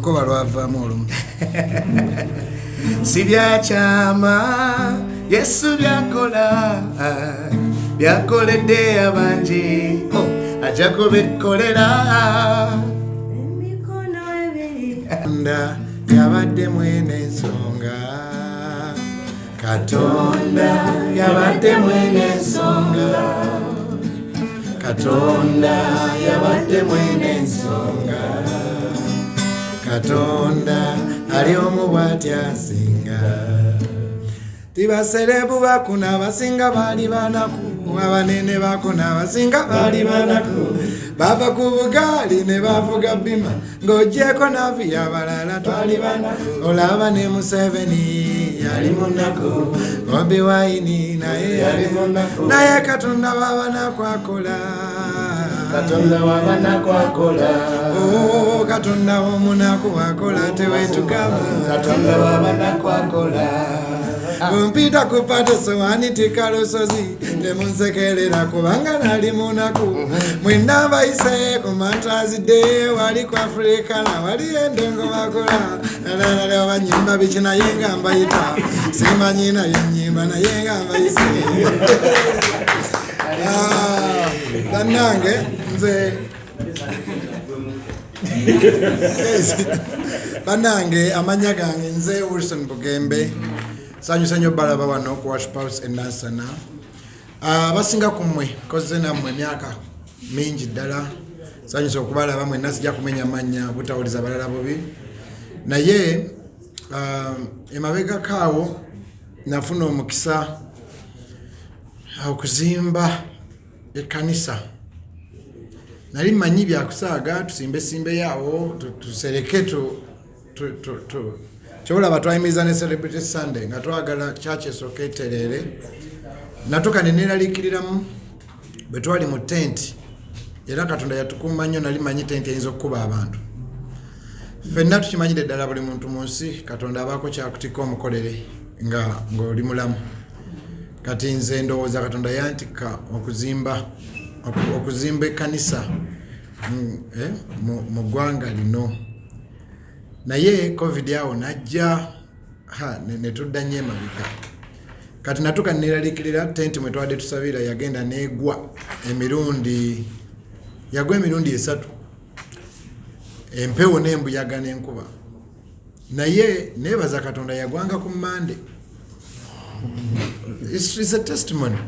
olukoba lwavaamu olumu si byakyama Yesu byakola byakoledde abangi ajja kubikolera emikono ebiri yabadde mwene ensonga Katonda yabadde mwene ensonga Katonda yabadde mwene ensonga Katonda ali omu bw'ati asinga tibaserebu bakuna abasinga baali banaku abanene bakuna abasinga baali banaku bava ku bugaali ne bavuga bima ng'ogyeko navi abalala twali banaku olaba ne Museveni yali munaku Bobi Wine naye yali munaku naye Katonda wabanaku akola Katonda wabanaku akola Katonda w'omunaku akola teweetugaba Katonda wabanaku akola Mpita kupata sowani tikalosozi temunsekerera kubanga nali munaku mwena bayise kumatazide wali ku Afrika na wali endongo bakola nalala abanyimba bikina yenga mbayita simanyi nayo nyimba na yenga mbayise bannange nze bannange amanya gange nze Wilson Bugembe sanyusa nnyo balaba wano ku Wash Pulse enasana basinga kumwe koze nammwe emyaka mingi ddala sanyusa okubalaba mwenna sijja kumenya mannya butawuliza balala bubi naye emabega kaawo nafuna omukisa okuzimba ekanisa nali manyi byakusaaga tusimbe yawo tusereke kyolaba twayimiriza ne Celebrity Sunday nga twagala church esooka eterere natuka neneraliikiriramu bwe twali mu tent era Katonda yatukuuma nnyo nali manyi tent eyinza okukuba abantu ffenna tukimanyire ddala buli muntu mu nsi Katonda abaako kyakutika omukolere ng'oli mulamu kati nze ndowooza Katonda yantikka okuzimba ekanisa mu ggwanga lino naye covid yawo najja netudda nnyo emabega kati natuka neraliikirira tenti mwe twadde tusabira yagenda negwa emirundi 3 empewo n'embuyaga n'enkuba naye nebaza Katonda yagwanga ku Monday. It's a testimony.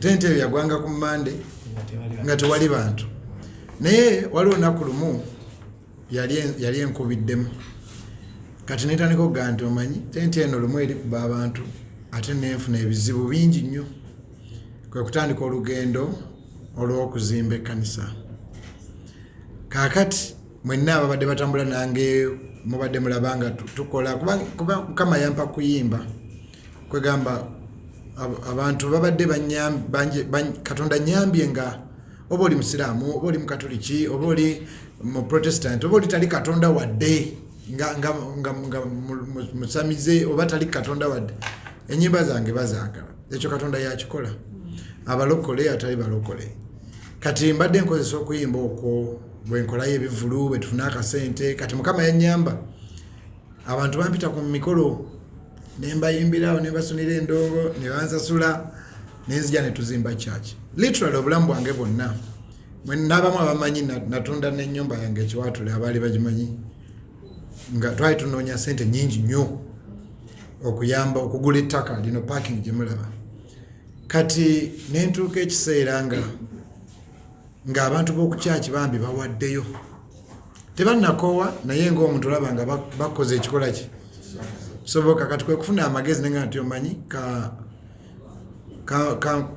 Tenti eyo yagwanga ku Monday nga tewali bantu naye waliwo olunaku lumu yali enkubiddemu kati netandika okugaa nti omanyi tenti eno lumu erikuba abantu ate nenfuna ebizibu bingi nnyo kwe kutandika olugendo olw'okuzimba ekkanisa kaakati mwenna ababadde batambula nange mubadde mulabanga tukola kuba Mukama yampa kuyimba kwegamba abantu babadde Katonda nyambye nga oba oli musiraamu oba oli mukatoliki oba oli mu protestant oba oli tali Katonda wadde nga musamize oba tali Katonda wadde enyimba zange bazaagala ekyo Katonda yakikola abalokole atali balokole kati mbadde nkozesa okuyimba okwo bwenkolayo ebivulu bwetufuna akasente kati Mukama yanyamba abantu bampita ku mikolo nembayimbirawo nebasunira endongo nebansasula nenzija netuzimba church literally obulamu bwange bwonna nabamu abamanyi natunda n'ennyumba yange ekiwatule abaali bagimanyi nga twali tunoonya sente nyingi nnyo okuyamba okugula ettaka lino parking gyemulaba kati nentuuka ekiseera nga abantu b'oku church bambi bawaddeyo tebannakoowa naye ng'omuntu olaba nga bakoze ekikola ki soboka kati kwe kufuna amagezi nenga nti omanyi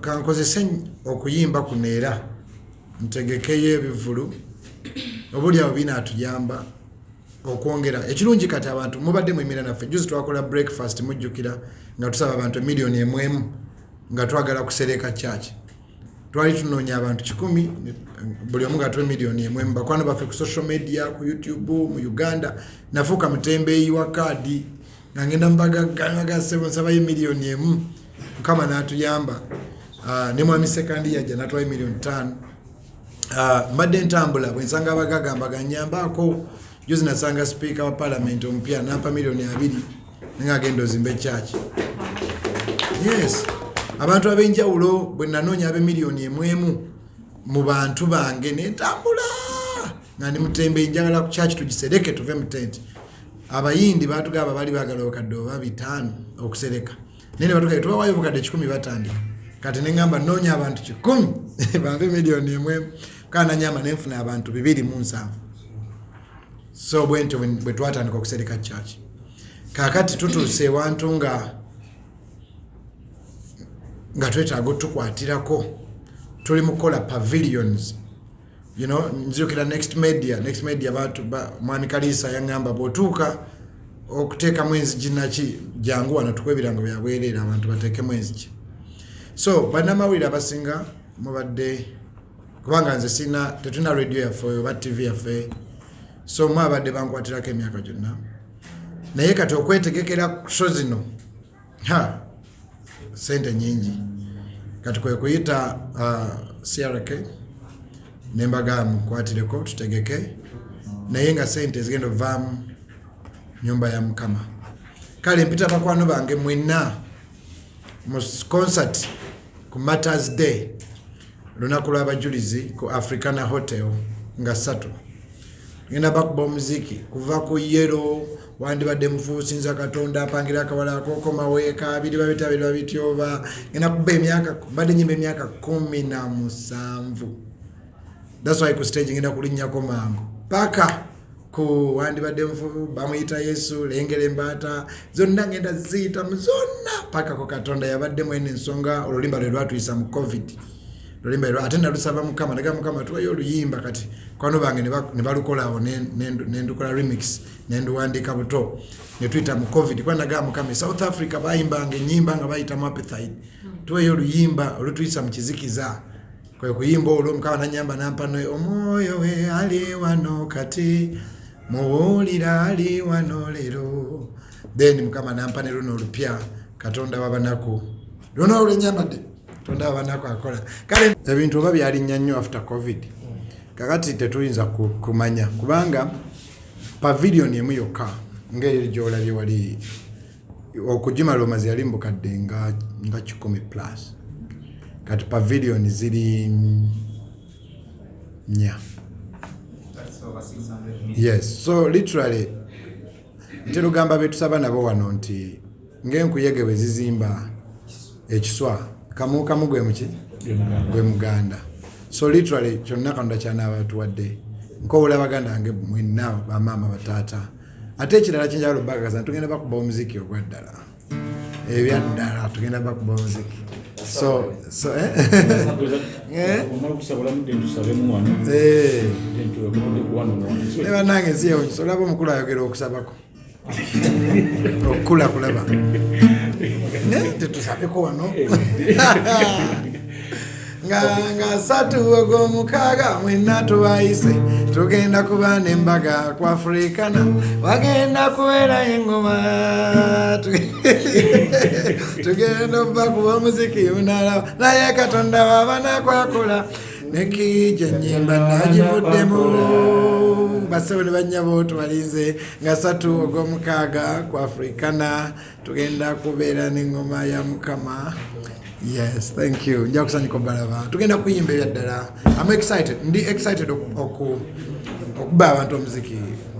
kankozese okuyimba kuno era ntegekeyo ebivulu obulyawo binaatuyamba okwongera ekirungi kati abantu mubadde mwimira naffe juzi twakola breakfast mujjukira nga tusaba abantu 1,000,000 nga twagala kusereka church twali tunoonya abantu 10 buli omu nga tuwe 1,000,000 bakwano baffe ku social media ku YouTube mu Uganda nafuuka mutembeeyi wa kaadi nga ngenda mbagagasebo nsabayo 1,000,000 Mukama n'atuyamba ne mwami sekandi yajja n'atwayo 5,000,000 mbadde ntambula bwe nsanga abagagamba ganyambaako juzi nasanga speaker wa parliament ompya nampa milioni 2 ngagendo zimbe church. Yes, abantu abenjawulo bwe nanoonya abe milioni 1 mu bantu bange netambula nga ndi mutembe njagala ku church tugisereke tuve mu tent. Abayindi batugaba bali bagala okadde oba 5 okusereka nene batugaye tubawayo obukadde 10 batandika kati nengamba noonya abantu 10 bambe milioni 1 kana nyama nenfuna abantu 207. So bwento bwe twatandika okusereka church kakati tutuse wantu nga twetaaga tukwatirako tuli mukola pavilions. You know, nzukira next media batu mwami Kalisa yangamba botuka okuteeka mwezi jinaki jangu wana tukwe birango bya bwerera abantu bateke mwezi. So banamawira abasinga mubadde kubanga nze sina tetuna radio yaffe oba TV yaffe, so mwabadde bankwatirako emyaka gyonna naye kati okwetegekera show zino sente nyingi kati kwe kuyita CRK nembaga mukwatireko tutegeke naye nga sente zigenda vaamu nyumba ya Mukama. Kale mpita bakwano bange mwenna mu concert ku Mother's Day lunaku lw'abajulizi ku Africana Hotel nga 3 ngenda bakuba muziki kuva ku yero wandibadde mufuusinza Katonda apangira akawala akokoma weeka biri babityoba ngenda kuba emyaka badde nyimba emyaka 17. That's why ku stage ngenda kulinnyako mangu paka ku wandibadde mfu bamuyita Yesu lengere mbata zonna ngenda ziyita muzonna paka ko Katonda yabadde mwene ensonga olulimba lwe lwatuyisa mu COVID. Olulimba lwe atenda lusaba Mukama naga Mukama tuwayo oluyimba kati kwano bange ne balukolawo nendukola remix nenduwandika buto ne twita mu COVID kwa naga Mukama South Africa bayimbanga ennyimba nga bayita mu appetite tuwayo oluyimba olutuyisa mu kizikiza kwe kuyimba olwo Mukama nanyamba nampano omwoyo we ali wano kati muwulira ali wano lero then Mukama nampane luno olupya Katonda wabanaku luno olunyambadde Katonda wabanaku akola kale ebintu oba byalinnya nnyo after COVID kakati tetuyinza kumanya kubanga pavilion emu yokka ngeri gyolabye wali okujimala omazi yali mbukadde nga 10 plus kati pavilion ziri 4. Yes, so literally ntirugamba betusaba nabo wano nti ng'enkuyege bwe zizimba ekiswa kamu gwe muganda. So literally kyonna Katonda kyanaaba batuwadde nkobula baganda bange mwenna bamaama bataata ate ekirala kyenjagala obagaza tugenda bakuba omuziki ogwaddala ebyaddala tugenda bakuba omuziki nebanange siyewo kisolaba omukulu ayogera okusabako okukula kulaba tetusabeko wano nga 3 ogw'omukaaga mwenna tubayise tugenda kuba n'embaga ku Africana wagenda kubeera engoma tugenda okubakuba omuziki unalaba naye Katonda wabanakwakola nekija ennyimba nagivuddemu basebo ne bannyabo tubalinze nga 3 ogw'omukaaga ku Africana tugenda kubeera n'engoma ya Mukama. Yes, thank you. Nja kusanyuka balaba. Tugenda kuyimba ebyaddala. I'm excited. Ndi excited okuba abantu omuziki.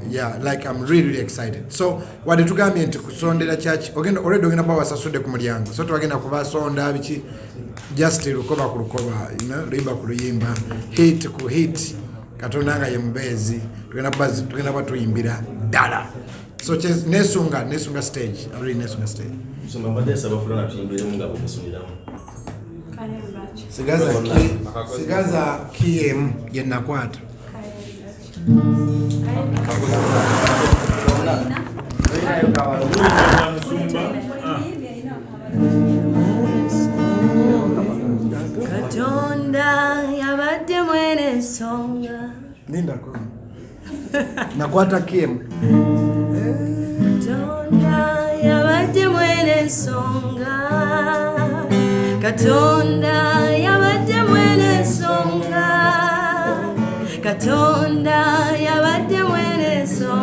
Yeah, like I'm really excited. So, wade tugambye nti kusondera church, already ogenda bawa sasude ku mulyango. So twagenda kubasonda biki just lukoba ku lukoba, you know, limba ku luyimba, hit ku hit. Katonda nga ye mubezi. Tugenda batuyimbira dala. So nesunga stage. I really nesunga stage. So mbade sabafuna tuyimbire mungabo kusuniramu. Sigaza KM yenakwata. Katonda yabadde mwene songa. Ninda ko. Nakwata KM. Katonda yabadde mwene songa. Katonda yabadde mwene songa. Katonda yabadde mwene songa.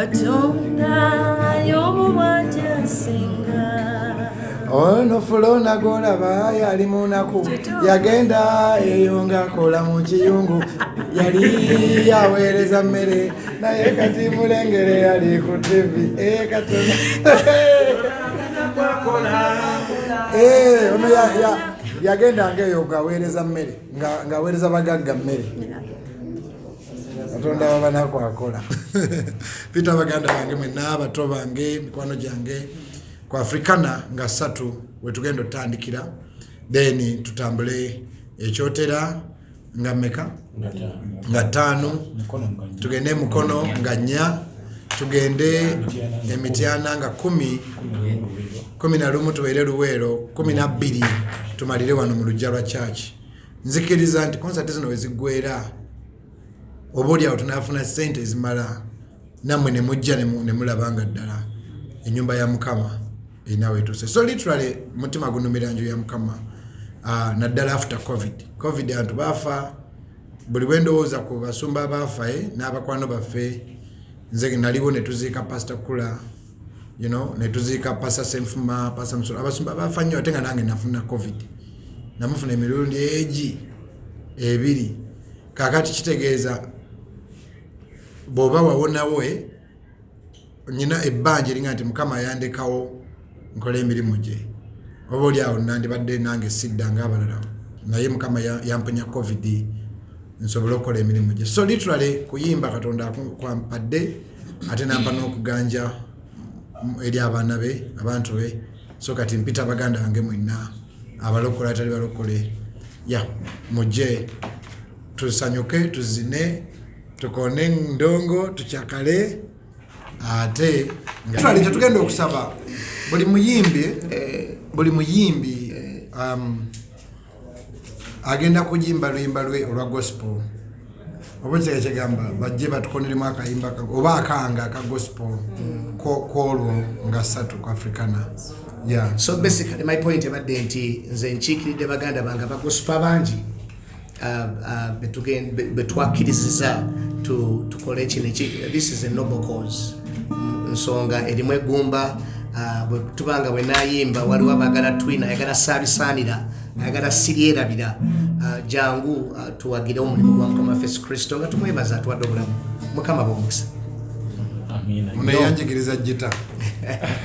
Katonda y'omubwate asinga. Ono fulona golaba yali munaku yagenda eyo ng'akola mu kiyungu yali yaweereza mmere naye kati mulengere yali ku TV Katonda ono yagenda ng'eyo ng'aweereza mmere ng'aweereza bagagga mmere Katonda babanaku akola pita baganda bange mwenna abato bange mikwano gyange kwa Afrikana nga 3 wetugenda otandikira then tutambule ekyotera nga meka nga 5 tugende mukono nga 4 tugende emitiana nga 11 tubeere Luweero 12 tumalire wano mu lujja lwa church nzikiriza nti concert zino wezigwera obuli awo tunafuna sente ezimala namwe ne mujja ne mulabanga ddala enyumba ya Mukama inawe tuse so literally mutima gunumira nju ya Mukama naddala after covid antu bafa buli wendowooza ku basumba bafa n'abakwano baffe nze naliwo ne tuziika pastor Kula ne tuziika pastor Senfuma pastor Musolo abasumba bafa nnyo ate nga nange nafuna covid namufuna emirundi egi 2 kakati kitegeeza bw'oba wawonawo nyina ebbanja eringa nti Mukama yandekawo nkola emirimu gye oba oli awo nandibadde nange sidda ng'abalala naye Mukama yamponya covid nsobole okukola emirimu gye so literally kuyimba Katonda kwampadde ate nampa n'okuganja eri abaana be abantu be so kati mpita baganda bange mwenna abalokole atali balokole mujje tusanyuke tuzine tukone ndongo tuchakale ate twali tugenda okusaba buli muyimbi agenda kujimba luyimba lwe olwa gospel obutse kyegamba bajje batukoneremu akayimba oba akanga ka gospel kolwo nga 3 ku Afrikana so basically my point ebadde nti nze nkiikiridde baganda bange abagospa bangi betwakkiriziza tukole kino this is a noble cause nsonga erimu egumba tubanga bwe nayimba waliwo abagala twina ayagala saabisaanira ayagala siryerabira jangu tuwagire omulimu gwa Mukama waffe Yesu Kristo nga tumwebaza atuwadde obulamu Mukama bw'omukisa muneyanjigiriza jita